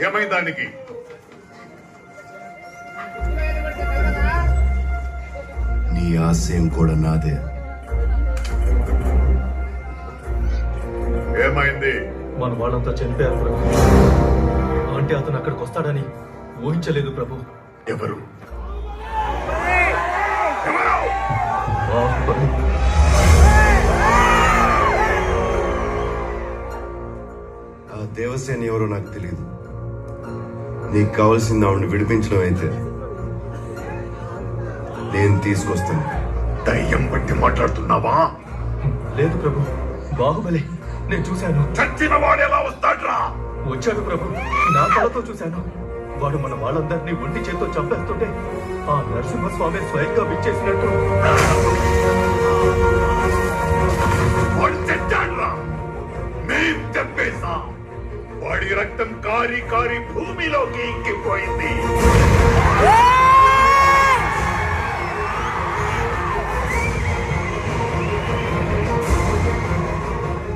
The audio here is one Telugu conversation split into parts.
ఏమైంది దానికి? నీ ఆశయం కూడా నాదే. ఏమైంది? మన వాళ్ళంతా చనిపోయారు ప్రభు. అంటే అతను అక్కడికి వస్తాడని ఊహించలేదు ప్రభు. ఎవరు? బాహుబలి. ఆ దేవసేన ఎవరో నాకు తెలియదు. నీకు కావాల్సింది ఆవిడని విడిపించడం అయితే నేను తీసుకొస్తాను. దయ్యం బట్టి మాట్లాడుతున్నావా? లేదు ప్రభు, బాహుబలి నేను చూశాను. చచ్చిన వాడు ఎలా వస్తాడ్రా? వచ్చాడు ప్రభు, నా కళ్ళతో చూశాను. వాడు మన వాళ్ళందరినీ ఒంటి చేత్తో చంపేస్తుంటే ఆ నరసింహస్వామి స్వయంగా విచ్చేసినట్టు. వాడు చచ్చాడ్రా, మేం చంపేశా. వాడి రక్తం కారి కారి భూమిలోకి ఇంకిపోయింది.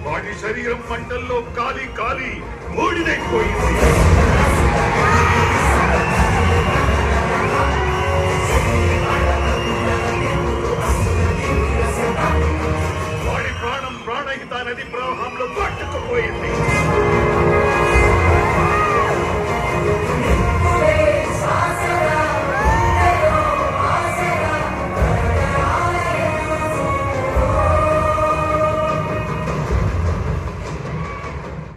వాడి శరీరం మంటల్లో కాలి కాలి బూడిదైపోయింది. వాడి ప్రాణం ప్రాణహిత నది ప్రవాహంలో పట్టుకుపోయింది.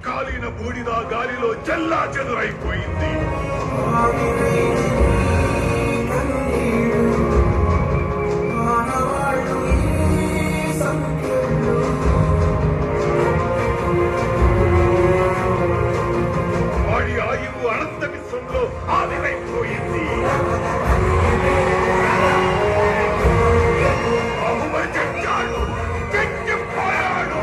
కాలిన బూడిద గాలిలో చెల్లా చెదురైపోయింది. వాడి ఆయువు అనంత విశ్వంలో ఆవిరైపోయింది. బాహుబలి చచ్చాడు, చచ్చిపోయాడు.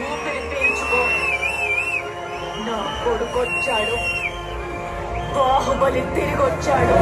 ఊపిరి పీల్చుకో. నా కొడుకొచ్చాడు, బాహుబలి తిరిగొచ్చాడు.